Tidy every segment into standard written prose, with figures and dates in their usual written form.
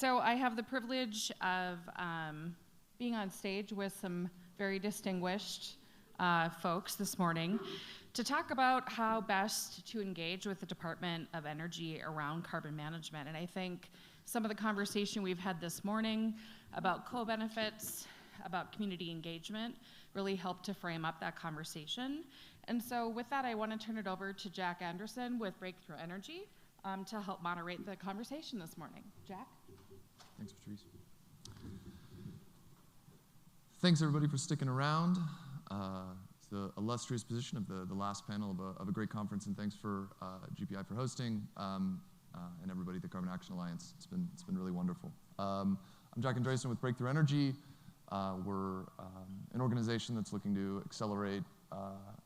So I have the privilege of being on stage with some very distinguished folks this morning to talk about how best to engage with the Department of Energy around carbon management. And I think some of the conversation we've had this morning about co-benefits, about community engagement, really helped to frame up that conversation. And so with that, I want to turn it over to Jack Andreasen with Breakthrough Energy to help moderate the conversation this morning. Jack? Thanks, Patrice. Thanks, everybody, for sticking around. It's the illustrious position of the last panel of a great conference, and thanks for GPI for hosting, and everybody at the Carbon Action Alliance. It's been really wonderful. I'm Jack Andreasen with Breakthrough Energy. We're an organization that's looking to accelerate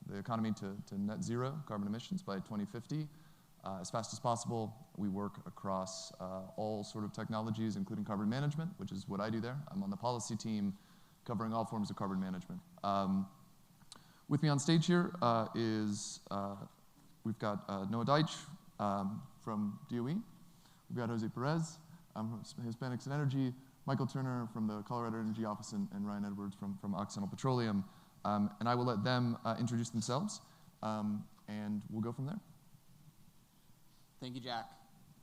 the economy to net zero carbon emissions by 2050. As fast as possible. We work across all sort of technologies, including carbon management, which is what I do there. I'm on the policy team covering all forms of carbon management. With me on stage here we've got Noah Deich from DOE. We've got Jose Perez from Hispanics and Energy, Michael Turner from the Colorado Energy Office, and Ryan Edwards from Occidental Petroleum. And I will let them introduce themselves, and we'll go from there. Thank you, Jack.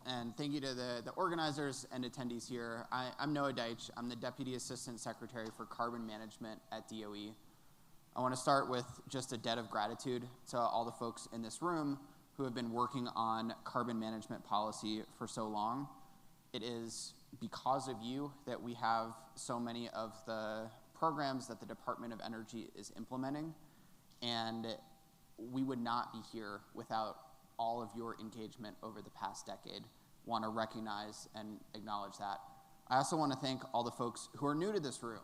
And thank you to the organizers and attendees here. I'm Noah Deich. I'm the Deputy Assistant Secretary for Carbon Management at DOE. I want to start with just a debt of gratitude to all the folks in this room who have been working on carbon management policy for so long. It is because of you that we have so many of the programs that the Department of Energy is implementing, and we would not be here without all of your engagement over the past decade. Want to recognize and acknowledge that. I also want to thank all the folks who are new to this room,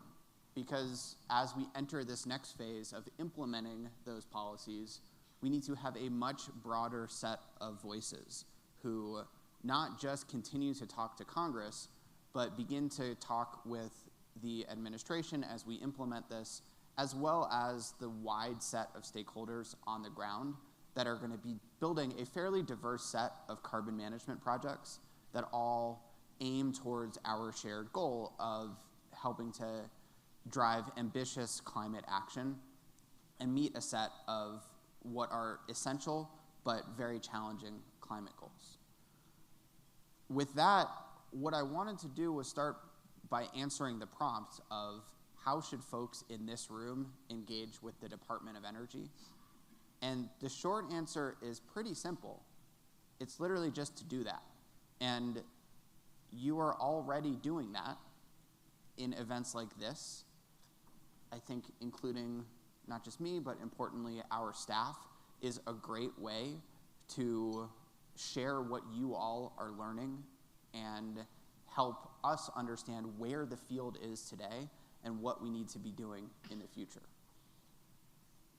because as we enter this next phase of implementing those policies, we need to have a much broader set of voices who not just continue to talk to Congress, but begin to talk with the administration as we implement this, as well as the wide set of stakeholders on the ground that are going to be building a fairly diverse set of carbon management projects that all aim towards our shared goal of helping to drive ambitious climate action and meet a set of what are essential but very challenging climate goals. With that, what I wanted to do was start by answering the prompt of how should folks in this room engage with the Department of Energy? And the short answer is pretty simple. It's literally just to do that. And you are already doing that in events like this. I think including not just me, but importantly our staff is a great way to share what you all are learning and help us understand where the field is today and what we need to be doing in the future.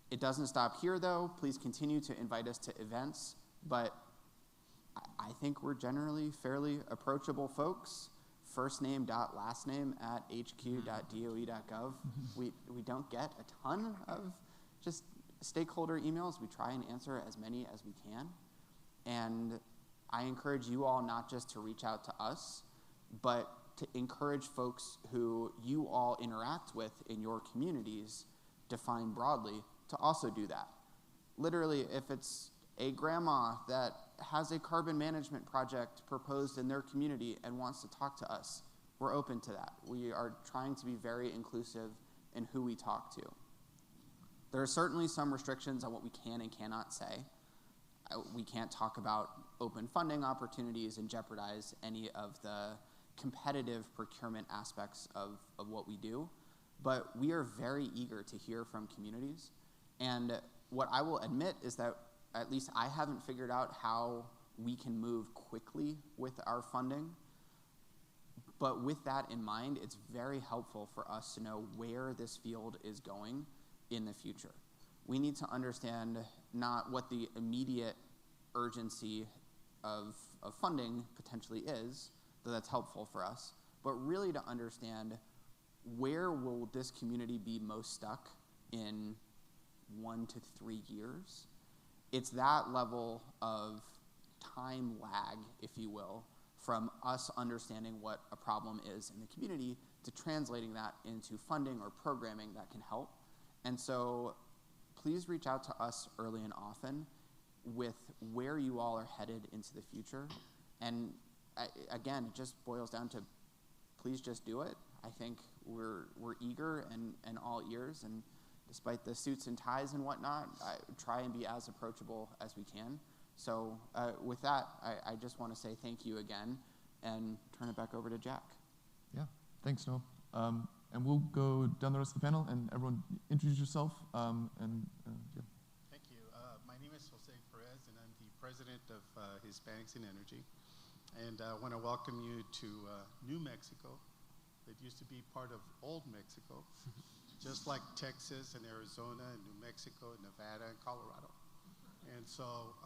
It doesn't stop here, though. Please continue to invite us to events, but I think we're generally fairly approachable folks. First name dot last name at hq.doe.gov. We don't get a ton of just stakeholder emails. We try and answer as many as we can. And I encourage you all not just to reach out to us, but to encourage folks who you all interact with in your communities, defined broadly, to also do that. Literally, if it's a grandma that has a carbon management project proposed in their community and wants to talk to us, we're open to that. We are trying to be very inclusive in who we talk to. There are certainly some restrictions on what we can and cannot say. We can't talk about open funding opportunities and jeopardize any of the competitive procurement aspects of what we do, but we are very eager to hear from communities. And what I will admit is that at least I haven't figured out how we can move quickly with our funding. But with that in mind, it's very helpful for us to know where this field is going in the future. We need to understand not what the immediate urgency of funding potentially is, though that's helpful for us, but really to understand where will this community be most stuck in 1 to 3 years. It's that level of time lag, if you will, from us understanding what a problem is in the community to translating that into funding or programming that can help. And so please reach out to us early and often with where you all are headed into the future. And again, it just boils down to please just do it. I think we're eager and all ears, and despite the suits and ties and whatnot, I try and be as approachable as we can. So with that, I just want to say thank you again and turn it back over to Jack. Yeah, thanks, Noah. And we'll go down the rest of the panel, and everyone introduce yourself. Yeah. Thank you. My name is Jose Perez, and I'm the president of Hispanics in Energy. And I want to welcome you to New Mexico. That used to be part of old Mexico, just like Texas and Arizona and New Mexico and Nevada and Colorado. And so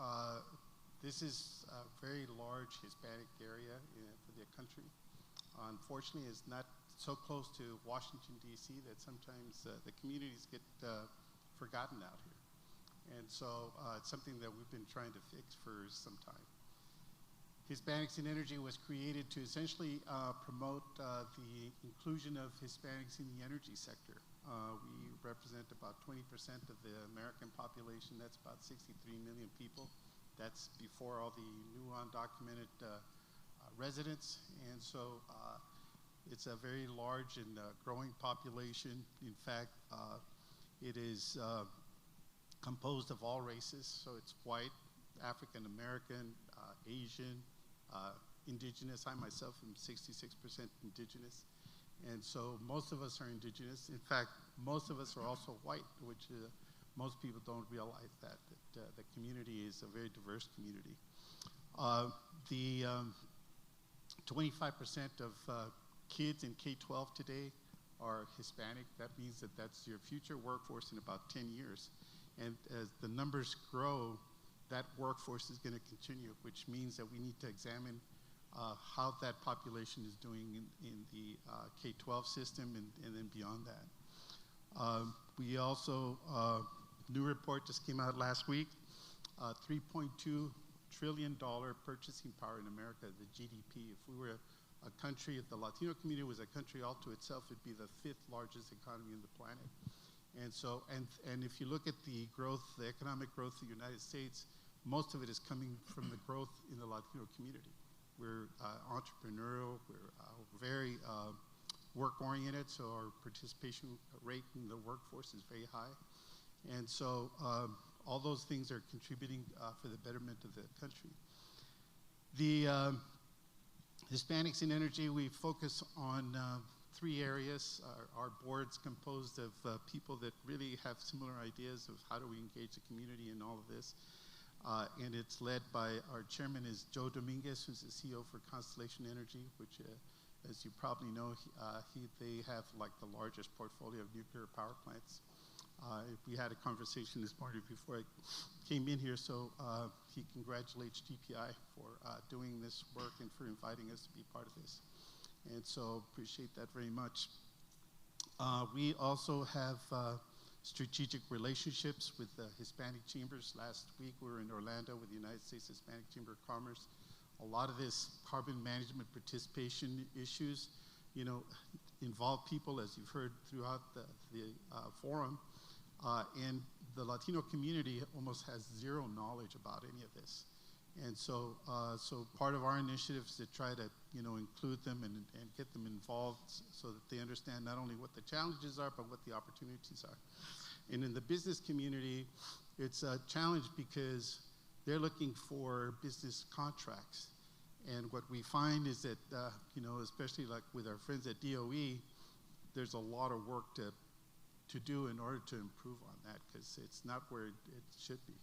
this is a very large Hispanic area for the country. Unfortunately, it's not so close to Washington, D.C. that sometimes the communities get forgotten out here. And so it's something that we've been trying to fix for some time. Hispanics in Energy was created to essentially promote the inclusion of Hispanics in the energy sector. We represent about 20% of the American population. That's about 63 million people. That's before all the new undocumented residents. And so it's a very large and growing population. In fact, it is composed of all races. So it's white, African American, Asian, indigenous. I myself am 66% indigenous. And so most of us are indigenous. In fact, most of us are also white, which most people don't realize that the community is a very diverse community. The 25% of kids in K-12 today are Hispanic. That means that that's your future workforce in about 10 years. And as the numbers grow, that workforce is going to continue, which means that we need to examine how that population is doing in the K-12 system and then beyond that. We also, new report just came out last week, $3.2 trillion purchasing power in America, the GDP. If we were a country, if the Latino community was a country all to itself, it'd be the 5th largest economy on the planet. And so, and if you look at the growth, the economic growth of the United States, most of it is coming from the growth in the Latino community. We're entrepreneurial, we're very work-oriented, so our participation rate in the workforce is very high. And so all those things are contributing for the betterment of the country. The Hispanics in Energy, we focus on 3 areas. Our board's composed of people that really have similar ideas of how do we engage the community in all of this. And it's led by our chairman is Joe Dominguez, who's the CEO for Constellation Energy, which, as you probably know, they have like the largest portfolio of nuclear power plants. We had a conversation this morning before I came in here, so he congratulates GPI for doing this work and for inviting us to be part of this. And so appreciate that very much. We also have strategic relationships with the Hispanic chambers. Last week we were in Orlando with the United States Hispanic Chamber of Commerce. A lot of this carbon management participation issues, involve people, as you've heard throughout the forum, and the Latino community almost has zero knowledge about any of this. And so, so part of our initiative is to try to, include them and get them involved so that they understand not only what the challenges are, but what the opportunities are. And in the business community, it's a challenge because they're looking for business contracts. And what we find is that, especially like with our friends at DOE, there's a lot of work to do in order to improve on that because it's not where it should be.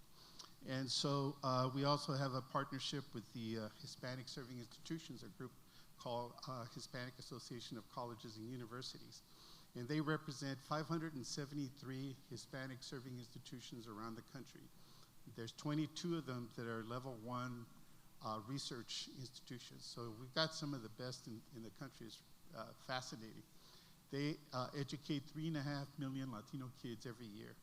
And so we also have a partnership with the Hispanic Serving Institutions, a group called Hispanic Association of Colleges and Universities. And they represent 573 Hispanic serving institutions around the country. There's 22 of them that are level 1 research institutions. So we've got some of the best in the country. It's fascinating. They educate 3.5 million Latino kids every year.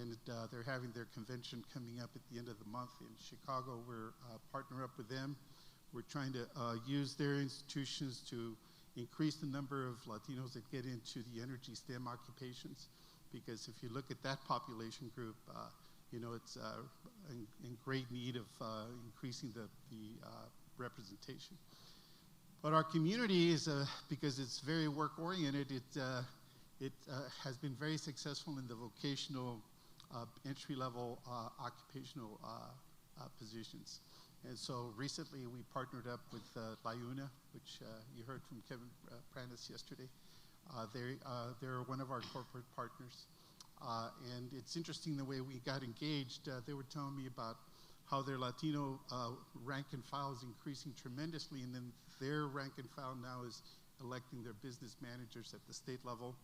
And they're having their convention coming up at the end of the month in Chicago. We're partner up with them. We're trying to use their institutions to increase the number of Latinos that get into the energy STEM occupations, because if you look at that population group, it's in great need of increasing the representation. But our community is, because it's very work-oriented, it has been very successful in the vocational entry-level occupational positions. And so recently we partnered up with LIUNA, which you heard from Kevin Prentice yesterday. They're one of our corporate partners. And it's interesting the way we got engaged. They were telling me about how their Latino rank and file is increasing tremendously, and then their rank and file now is electing their business managers at the state level.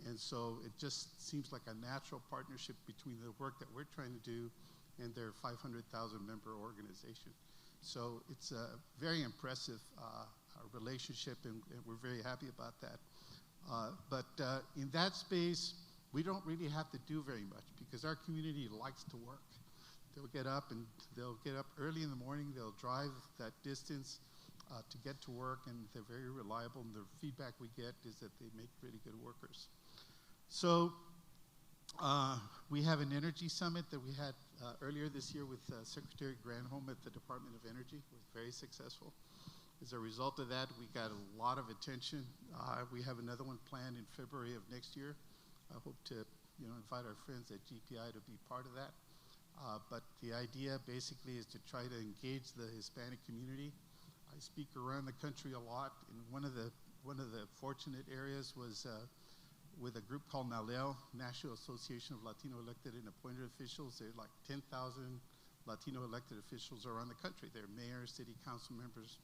And so it just seems like a natural partnership between the work that we're trying to do and their 500,000 member organization. So it's a very impressive relationship, and we're very happy about that. But in that space, we don't really have to do very much because our community likes to work. They'll get up early in the morning, they'll drive that distance to get to work, and they're very reliable, and the feedback we get is that they make really good workers. So we have an energy summit that we had earlier this year with Secretary Granholm at the Department of Energy. It was very successful. As a result of that, we got a lot of attention. We have another one planned in February of next year. I hope to invite our friends at GPI to be part of that. But the idea basically is to try to engage the Hispanic community. I speak around the country a lot, and one of the fortunate areas was with a group called NALEO, National Association of Latino Elected and Appointed Officials. There are like 10,000 Latino elected officials around the country. They're mayors, city council members,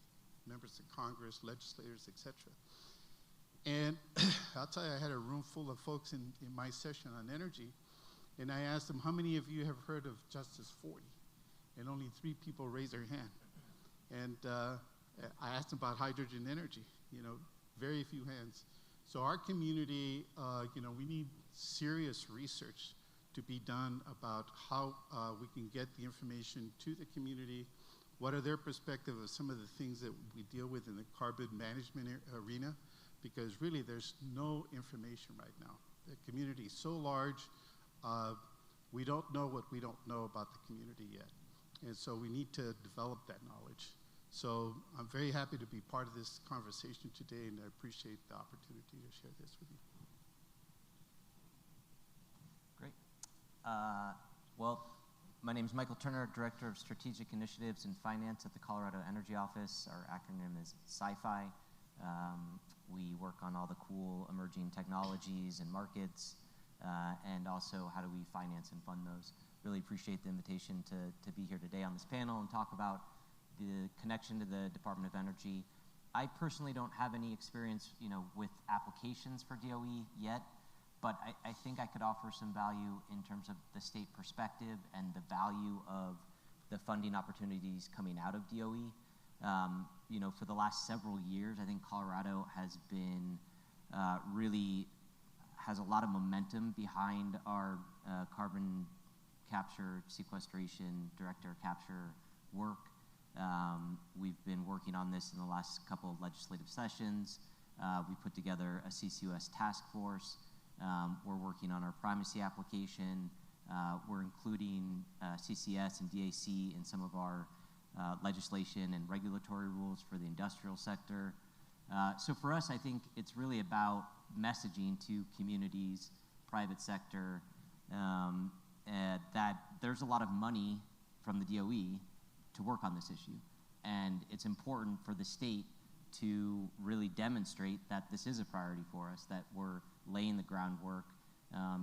members of Congress, legislators, etc. And I'll tell you, I had a room full of folks in my session on energy, and I asked them, how many of you have heard of Justice 40? And only 3 people raised their hand. And I asked them about hydrogen energy, very few hands. So our community, we need serious research to be done about how we can get the information to the community. What are their perspective of some of the things that we deal with in the carbon management arena? Because really there's no information right now. The community is so large, we don't know what we don't know about the community yet. And so we need to develop that knowledge. So I'm very happy to be part of this conversation today, and I appreciate the opportunity to share this with you. Great. Well, my name is Michael Turner, Director of Strategic Initiatives and Finance at the Colorado Energy Office. Our acronym is SciFi. We work on all the cool emerging technologies and markets, and also how do we finance and fund those. Really appreciate the invitation to be here today on this panel and talk about the connection to the Department of Energy. I personally don't have any experience, with applications for DOE yet, but I think I could offer some value in terms of the state perspective and the value of the funding opportunities coming out of DOE. For the last several years, I think Colorado has been really has a lot of momentum behind our carbon capture, sequestration, direct air capture work. We've been working on this in the last couple of legislative sessions. We put together a CCUS task force. We're working on our primacy application. We're including CCS and DAC in some of our legislation and regulatory rules for the industrial sector. So for us, I think it's really about messaging to communities, private sector, that there's a lot of money from the DOE to work on this issue. And it's important for the state to really demonstrate that this is a priority for us, that we're laying the groundwork,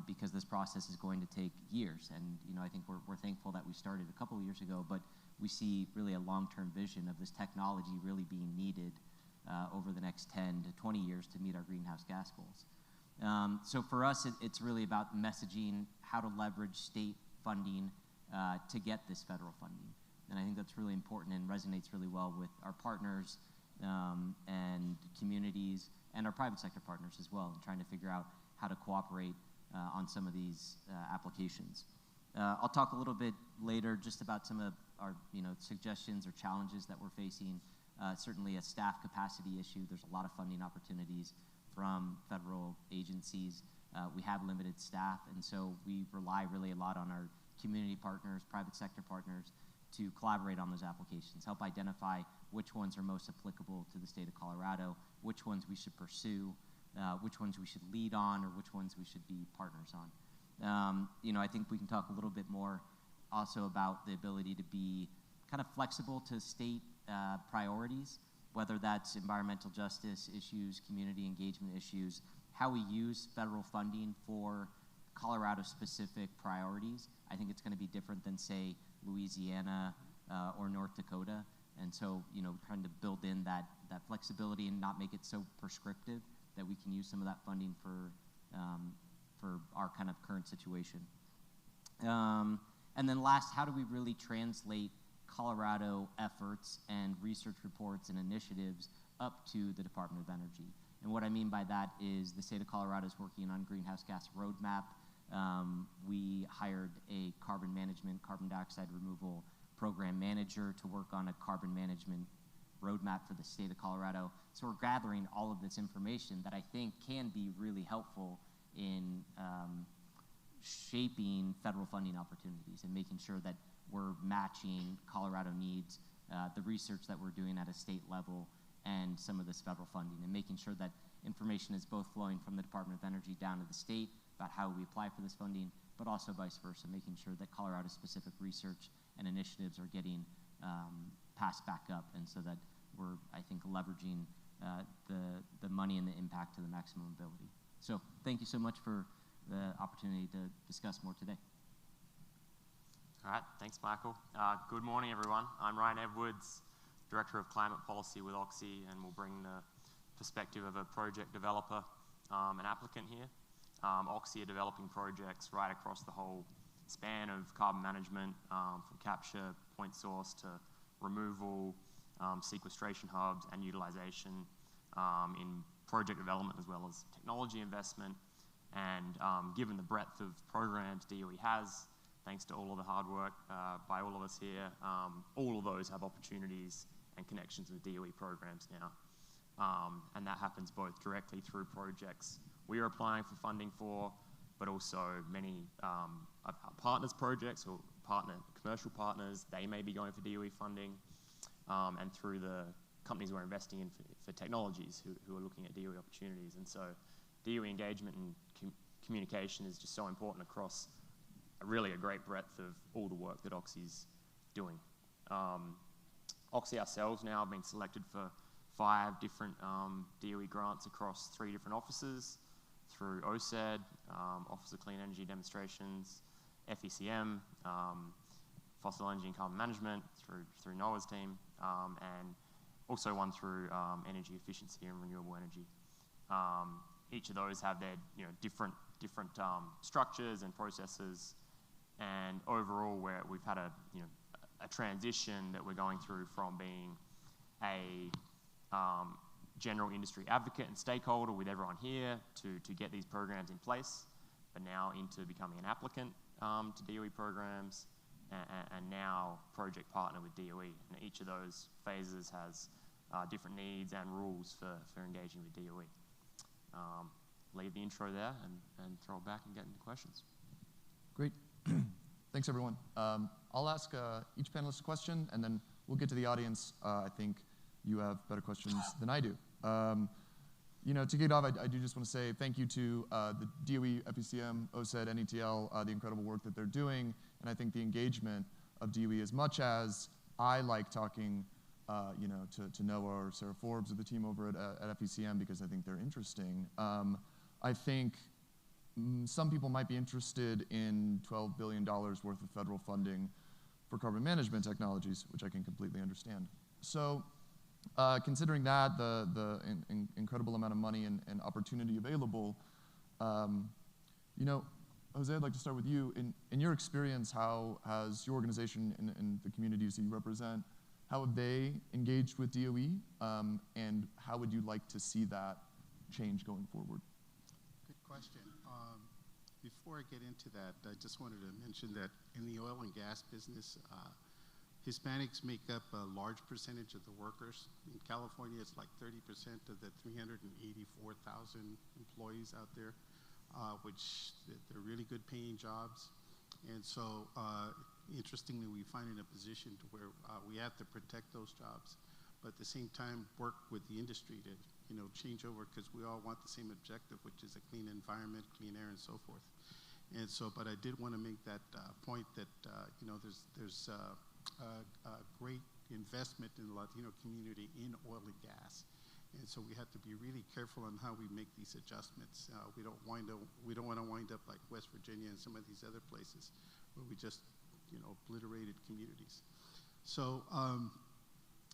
because this process is going to take years. And I think we're thankful that we started a couple of years ago, but we see really a long-term vision of this technology really being needed over the next 10 to 20 years to meet our greenhouse gas goals. So for us, it's really about messaging how to leverage state funding to get this federal funding. And I think that's really important and resonates really well with our partners and communities and our private sector partners as well, and trying to figure out how to cooperate on some of these applications. I'll talk a little bit later just about some of our suggestions or challenges that we're facing certainly a staff capacity issue. There's a lot of funding opportunities from federal agencies. We have limited staff, and so we rely really a lot on our community partners, private sector partners, to collaborate on those applications, help identify which ones are most applicable to the state of Colorado, which ones we should pursue, which ones we should lead on, or which ones we should be partners on. I think we can talk a little bit more also about the ability to be kind of flexible to state priorities, whether that's environmental justice issues, community engagement issues, how we use federal funding for Colorado-specific priorities. I think it's going to be different than, say, Louisiana or North Dakota. And so, trying to build in that flexibility and not make it so prescriptive that we can use some of that funding for our kind of current situation. And then last, how do we really translate Colorado efforts and research reports and initiatives up to the Department of Energy? And what I mean by that is the state of Colorado is working on greenhouse gas roadmap. We hired a carbon management, carbon dioxide removal program manager to work on a carbon management roadmap for the state of Colorado. So we're gathering all of this information that I think can be really helpful in shaping federal funding opportunities and making sure that we're matching Colorado needs, the research that we're doing at a state level, and some of this federal funding, and making sure that information is both flowing from the Department of Energy down to the state about how we apply for this funding, but also vice versa, making sure that Colorado-specific research and initiatives are getting passed back up, and so that we're, I think, leveraging the money and the impact to the maximum ability. So thank you so much for the opportunity to discuss more today. All right, thanks, Michael. Good morning, everyone. I'm Ryan Edwards, Director of Climate Policy with Oxy, and we'll bring the perspective of a project developer and applicant here. Oxy are developing projects right across the whole span of carbon management, from capture, point source, to removal, sequestration hubs, and utilization in project development as well as technology investment. And given the breadth of programs DOE has, thanks to all of the hard work by all of us here, all of those have opportunities and connections with DOE programs now. And that happens both directly through projects we are applying for funding for, but also many of our partners' projects or commercial partners, they may be going for DOE funding, and through the companies we're investing in for technologies who are looking at DOE opportunities. And so DOE engagement and communication is just so important across really a great breadth of all the work that Oxy's doing. Oxy ourselves now have been selected for 5 different DOE grants across 3 different offices through OSED, Office of Clean Energy Demonstrations, FECM, Fossil Energy and Carbon Management through NOAA's team, and also one through energy efficiency and renewable energy. Each of those have their different structures and processes, and overall we've had a transition that we're going through from being a general industry advocate and stakeholder with everyone here to get these programs in place, but now into becoming an applicant to DOE programs, and now project partner with DOE. And each of those phases has different needs and rules for engaging with DOE. Leave the intro there and throw it back and get into questions. Great. Thanks, everyone. I'll ask each panelist a question, and then we'll get to the audience. I think you have better questions than I do. To kick it off, I do just want to say thank you to the DOE, FECM, OSED, NETL, the incredible work that they're doing, and I think the engagement of DOE, as much as I like talking to Noah or Sarah Forbes or the team over at FECM because I think they're interesting. I think some people might be interested in $12 billion worth of federal funding for carbon management technologies, which I can completely understand. So considering that, the incredible amount of money and opportunity available, Jose, I'd like to start with you. In your experience, how has your organization and the communities that you represent, how have they engaged with DOE, and how would you like to see that change going forward? Good question. Before I get into that, I just wanted to mention that in the oil and gas business, Hispanics make up a large percentage of the workers. In California, it's like 30% of the 384,000 employees out there, which they're really good paying jobs. And so, interestingly, we find in a position to where we have to protect those jobs, but at the same time work with the industry to, change over, because we all want the same objective, which is a clean environment, clean air, and so forth. And so, but I did want to make that point that, there's a great investment in the Latino community in oil and gas. And so we have to be really careful on how we make these adjustments. We don't want to wind up like West Virginia and some of these other places where we just, obliterated communities. So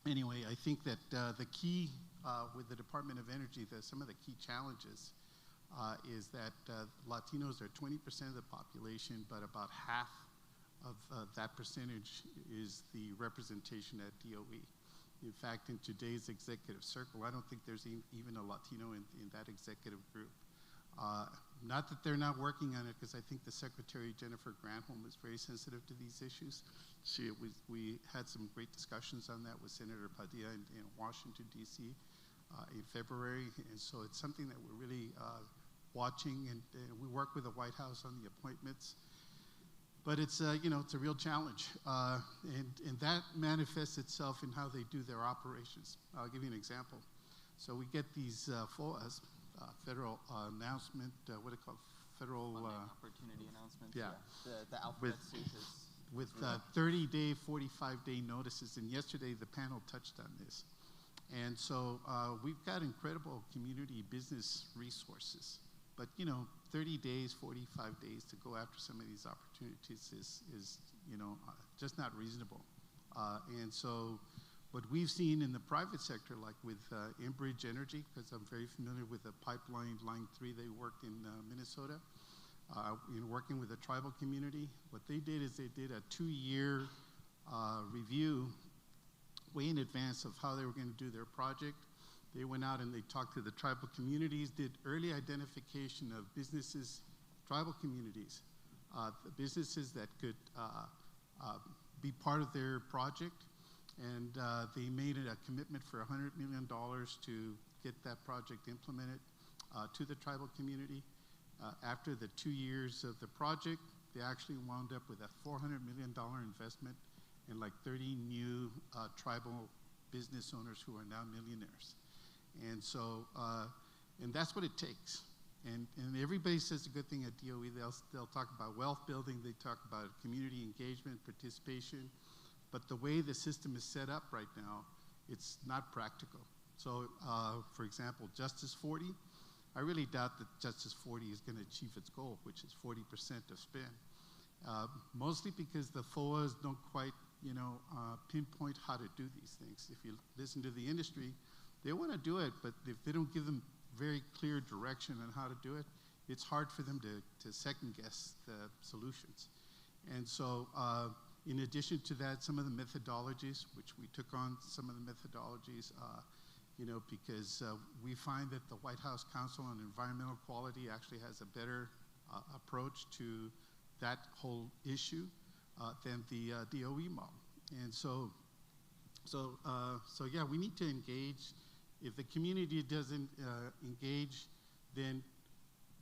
anyway, I think that the key with the Department of Energy, some of the key challenges is that Latinos are 20% of the population, but about half of that percentage is the representation at DOE. In fact, in today's executive circle, I don't think there's even a Latino in that executive group. Not that they're not working on it, because I think the Secretary, Jennifer Granholm, is very sensitive to these issues. We had some great discussions on that with Senator Padilla in Washington, D.C. In February, and so it's something that we're really watching, and we work with the White House on the appointments. But it's it's a real challenge, and that manifests itself in how they do their operations. I'll give you an example. So we get these FOAs, federal announcement, what do you call it? Federal opportunity announcements. Yeah. The alphabet soup is with 30-day, 45-day notices, and yesterday the panel touched on this. And so we've got incredible community business resources, but 30 days, 45 days to go after some of these opportunities is just not reasonable. And so what we've seen in the private sector, like with Enbridge Energy, because I'm very familiar with the pipeline, Line 3, they worked in Minnesota, working with the tribal community. What they did is they did a 2-year review way in advance of how they were going to do their project. They went out and they talked to the tribal communities, did early identification of businesses, tribal communities, the businesses that could be part of their project, and they made it a commitment for $100 million to get that project implemented to the tribal community. After the 2 years of the project, they actually wound up with a $400 million investment and like 30 new tribal business owners who are now millionaires. And so, and that's what it takes. And everybody says a good thing at DOE. They'll talk about wealth building, they talk about community engagement, participation, but the way the system is set up right now, it's not practical. So, for example, Justice 40, I really doubt that Justice 40 is going to achieve its goal, which is 40% of spend. Mostly because the FOAs don't quite pinpoint how to do these things. If you listen to the industry, they want to do it, but if they don't give them very clear direction on how to do it, it's hard for them to second guess the solutions. And so in addition to that, some of the methodologies, which we took on some of the methodologies, because we find that the White House Council on Environmental Quality actually has a better approach to that whole issue than the DOE model. And so yeah, we need to engage. If the community doesn't engage, then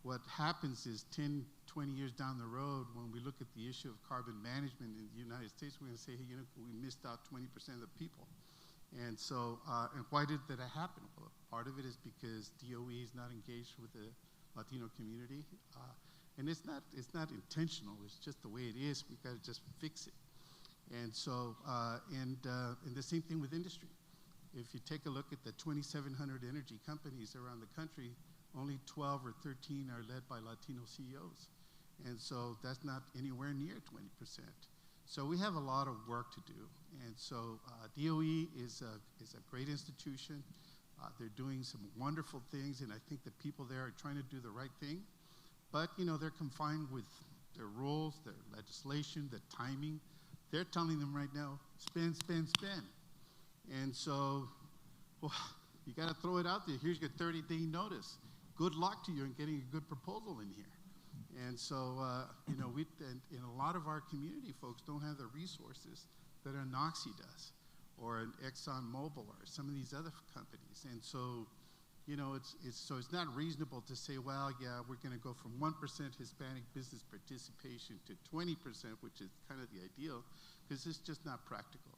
what happens is 10, 20 years down the road, when we look at the issue of carbon management in the United States, we're going to say, hey, we missed out 20% of the people. And so, and why did that happen? Well, part of it is because DOE is not engaged with the Latino community. And it's not intentional, it's just the way it is. We've got to just fix it. And so, and the same thing with industry. If you take a look at the 2,700 energy companies around the country, only 12 or 13 are led by Latino CEOs. And so that's not anywhere near 20%. So we have a lot of work to do. And so DOE is a great institution. They're doing some wonderful things, and I think the people there are trying to do the right thing. But, they're confined with their rules, their legislation, the timing. They're telling them right now, spend, spend, spend. And so, well, you got to throw it out there. Here's your 30-day notice. Good luck to you in getting a good proposal in here. And so, and a lot of our community folks don't have the resources that an Oxy does, or an ExxonMobil, or some of these other companies. And so, you know, it's not reasonable to say, well, yeah, we're going to go from 1% Hispanic business participation to 20%, which is kind of the ideal, because it's just not practical.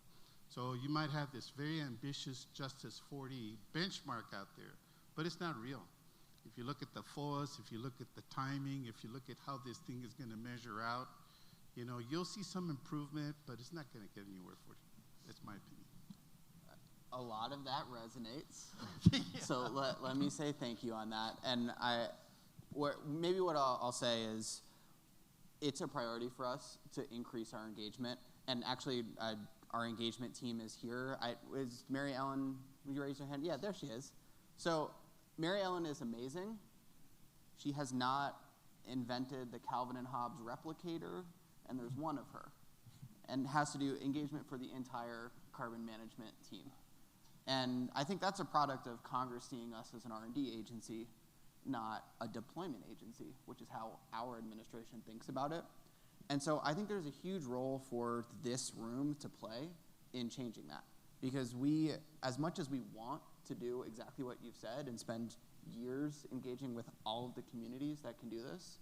So you might have this very ambitious Justice 40 benchmark out there, but it's not real. If you look at the FOAs, if you look at the timing, if you look at how this thing is going to measure out, you know, you'll see some improvement, but it's not going to get anywhere for you. That's my opinion. A lot of that resonates. So let me say thank you on that. And maybe what I'll say is it's a priority for us to increase our engagement. And actually, our engagement team is here. Is Mary Ellen, will you raise your hand? Yeah, there she is. So Mary Ellen is amazing. She has not invented the Calvin and Hobbes replicator, and there's one of her. And has to do engagement for the entire carbon management team. And I think that's a product of Congress seeing us as an R&D agency, not a deployment agency, which is how our administration thinks about it. And so I think there's a huge role for this room to play in changing that. Because we, as much as we want to do exactly what you've said and spend years engaging with all of the communities that can do this,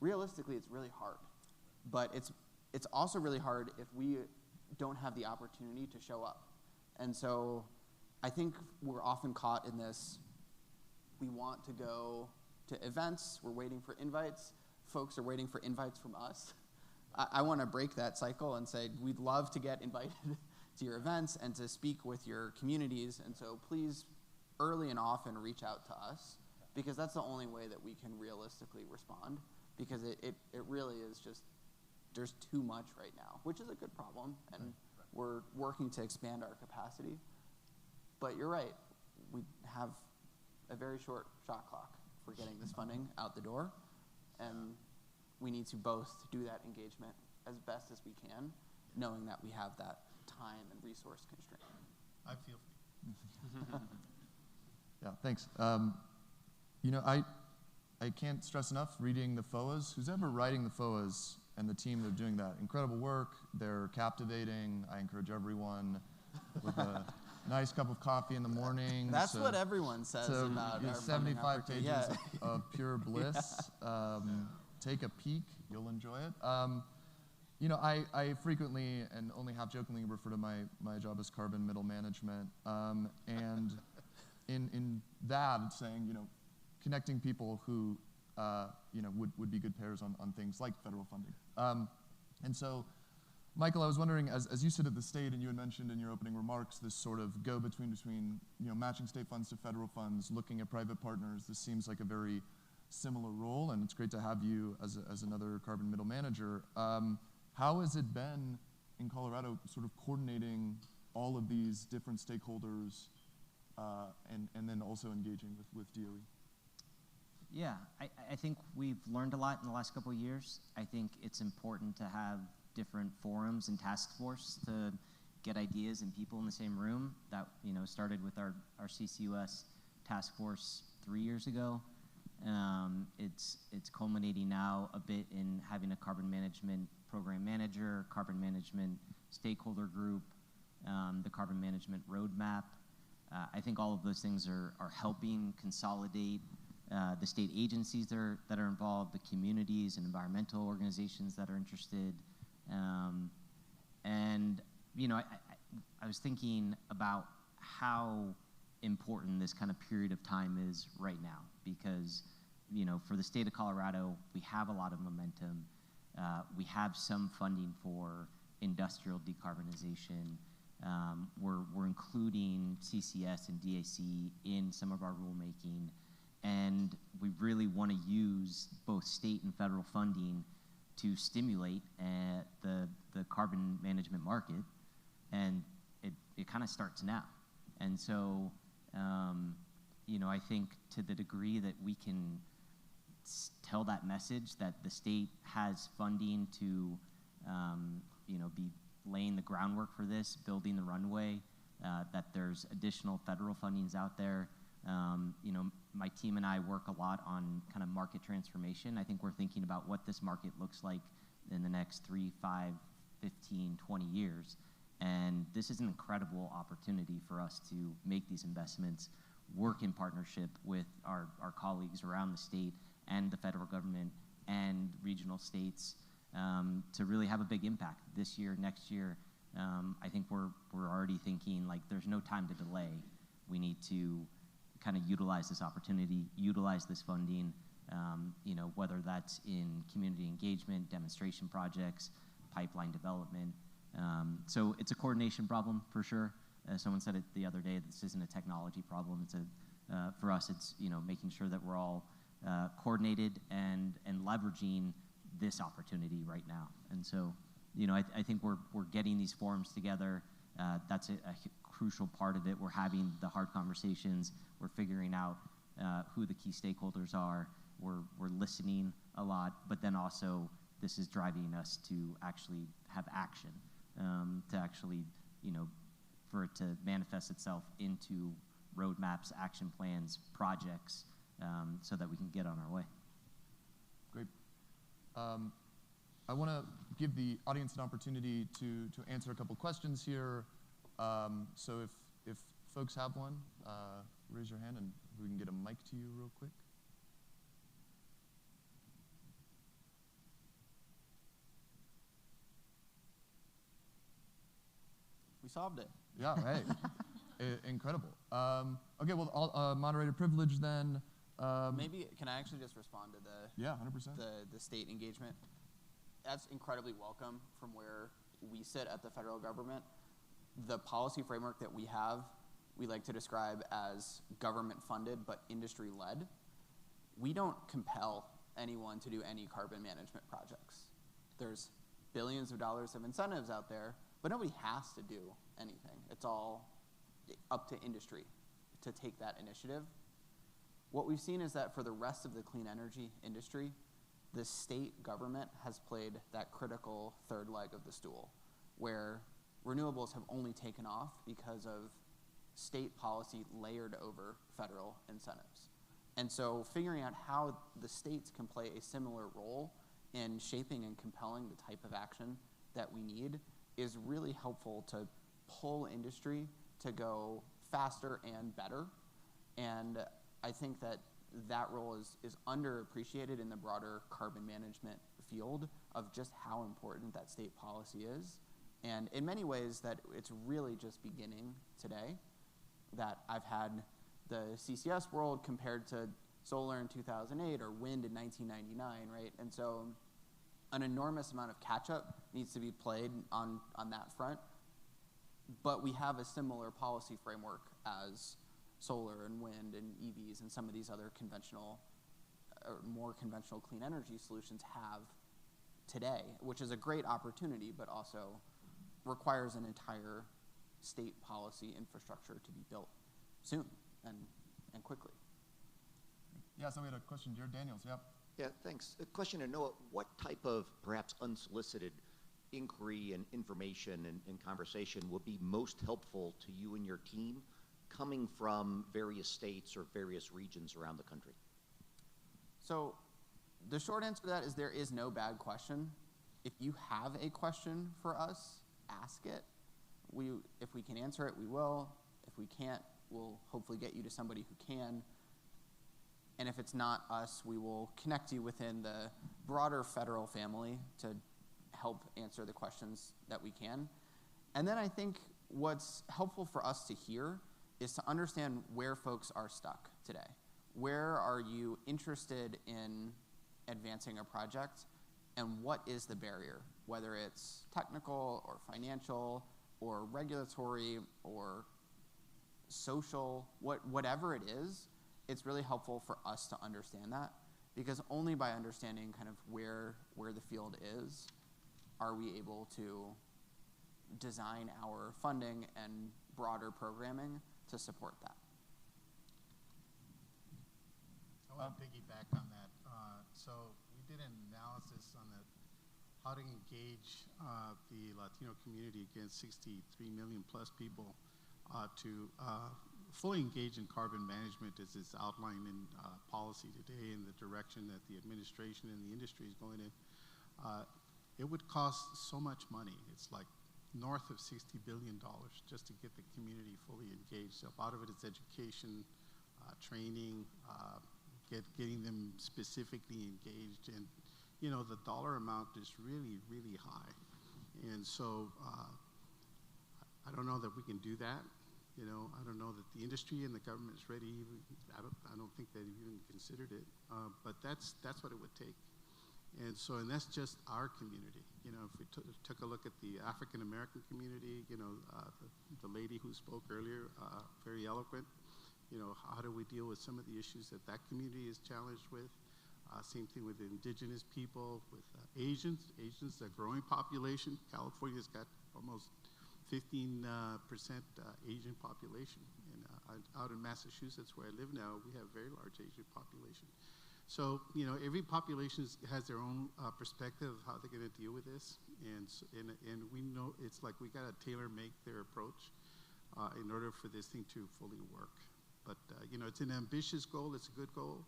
realistically it's really hard. But it's also really hard if we don't have the opportunity to show up. And so I think we're often caught in this, we want to go to events, we're waiting for invites, folks are waiting for invites from us. I want to break that cycle and say, we'd love to get invited to your events and to speak with your communities, and so please, early and often, reach out to us, because that's the only way that we can realistically respond, because it really is just, there's too much right now, which is a good problem, and we're working to expand our capacity. But you're right, we have a very short shot clock for getting this funding out the door, and we need to both do that engagement as best as we can, knowing that we have that time and resource constraint. I feel for you. Yeah, thanks. You know, I can't stress enough reading the FOAs. Who's ever writing the FOAs and the team that are doing that? Incredible work. They're captivating. I encourage everyone with a nice cup of coffee in the morning. That's what everyone says about our 75 pages yeah. of pure bliss. Take a peek. You'll enjoy it. You know, I frequently and only half-jokingly refer to my job as carbon middle management. And in that, it's saying, you know, connecting people who, you know, would be good pairs on things like federal funding. And so, Michael, I was wondering, as you sit at the state, and you had mentioned in your opening remarks this sort of go-between between, you know, matching state funds to federal funds, looking at private partners. This seems like a very similar role, and it's great to have you as another carbon middle manager. How has it been in Colorado sort of coordinating all of these different stakeholders and then also engaging with DOE? Yeah, I think we've learned a lot in the last couple of years. I think it's important to have different forums and task force to get ideas and people in the same room. That, you know, started with our CCUS task force 3 years ago. It's culminating now a bit in having a carbon management program manager, carbon management stakeholder group, the carbon management roadmap. I think all of those things are helping consolidate the state agencies that are involved, the communities and environmental organizations that are interested. And, you know, I was thinking about how important this kind of period of time is right now, because, you know, for the state of Colorado, we have a lot of momentum. We have some funding for industrial decarbonization. We're including CCS and DAC in some of our rulemaking, and we really want to use both state and federal funding to stimulate the carbon management market, and it kind of starts now. And so, you know, I think to the degree that we can tell that message that the state has funding to, you know, be laying the groundwork for this, building the runway, that there's additional federal fundings out there. You know, my team and I work a lot on kind of market transformation. I think we're thinking about what this market looks like in the next 3, 5, 15, 20 years. And this is an incredible opportunity for us to make these investments, work in partnership with our colleagues around the state and the federal government and regional states to really have a big impact this year, next year. I think we're already thinking like there's no time to delay. We need to kind of utilize this opportunity, utilize this funding, whether that's in community engagement, demonstration projects, pipeline development. So it's a coordination problem for sure. Someone said it the other day, this isn't a technology problem. It's for us, it's making sure that we're all coordinated and leveraging this opportunity right now. And so, I think we're getting these forums together. That's a crucial part of it. We're having the hard conversations. We're figuring out who the key stakeholders are. We're listening a lot, but then also this is driving us to actually have action, to actually, for it to manifest itself into roadmaps, action plans, projects, so that we can get on our way. Great. I want to give the audience an opportunity to answer a couple questions here. So if folks have one, raise your hand and we can get a mic to you real quick. We solved it. Yeah, hey, incredible. Okay, well, moderator privilege then. Maybe, can I actually just respond to Yeah, 100%. the state engagement? That's incredibly welcome from where we sit at the federal government. The policy framework that we have, we like to describe as government-funded but industry-led. We don't compel anyone to do any carbon management projects. There's billions of dollars of incentives out there, but nobody has to do anything. It's all up to industry to take that initiative. What we've seen is that for the rest of the clean energy industry, the state government has played that critical third leg of the stool, where renewables have only taken off because of state policy layered over federal incentives. And so figuring out how the states can play a similar role in shaping and compelling the type of action that we need is really helpful to pull industry to go faster and better. And I think that role is underappreciated in the broader carbon management field of just how important that state policy is. And in many ways that it's really just beginning today, that I've had the CCS world compared to solar in 2008 or wind in 1999, right? And so an enormous amount of catch-up needs to be played on that front. But we have a similar policy framework as solar and wind and EVs and some of these other conventional or more conventional clean energy solutions have today, which is a great opportunity, but also requires an entire state policy infrastructure to be built soon and quickly. Yeah, so we had a question, Jared Daniels, yeah. Yeah, thanks. A question to Noah, what type of perhaps unsolicited inquiry and information and conversation would be most helpful to you and your team coming from various states or various regions around the country? So the short answer to that is there is no bad question. If you have a question for us, ask it. If we can answer it, we will. If we can't, we'll hopefully get you to somebody who can. And if it's not us, we will connect you within the broader federal family to help answer the questions that we can. And then I think what's helpful for us to hear is to understand where folks are stuck today. Where are you interested in advancing a project, and what is the barrier, whether it's technical or financial or regulatory or social, whatever it is, it's really helpful for us to understand that, because only by understanding kind of where the field is are we able to design our funding and broader programming to support that. I want to piggyback on that. So we did an analysis on how to engage the Latino community against 63 million plus people to fully engage in carbon management as it's outlined in policy today and the direction that the administration and the industry is going in. It would cost so much money. It's like north of $60 billion just to get the community fully engaged. A lot of it is education, training, getting them specifically engaged. And, you know, the dollar amount is really, really high. And so I don't know that we can do that. You know, I don't know that the industry and the government is ready. I don't think they've even considered it. But that's what it would take. And that's just our community. You know, if we took a look at the African American community, you know, the lady who spoke earlier, very eloquent. You know, how do we deal with some of the issues that community is challenged with? Same thing with indigenous people, with Asians. Asians, a growing population. California's got almost 15% Asian population. And out in Massachusetts, where I live now, we have a very large Asian population. So, you know, every population has their own perspective of how they're going to deal with this. And we know it's like we got to tailor-make their approach in order for this thing to fully work. But, you know, it's an ambitious goal. It's a good goal.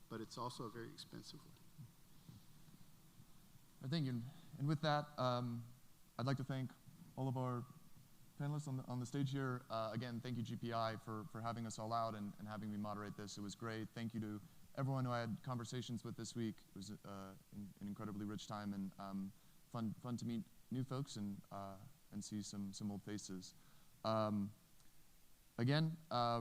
But it's also a very expensive one. Thank you. And with that, I'd like to thank all of our panelists on the stage here. Again, thank you, GPI, for having us all out and having me moderate this. It was great. Thank you to everyone who I had conversations with this week. It was an incredibly rich time and fun to meet new folks and see some old faces. Again,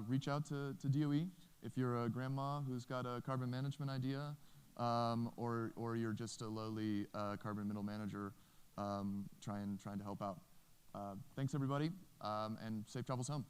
reach out to DOE if you're a grandma who's got a carbon management idea, or you're just a lowly carbon middle manager trying to help out. Thanks, everybody, and safe travels home.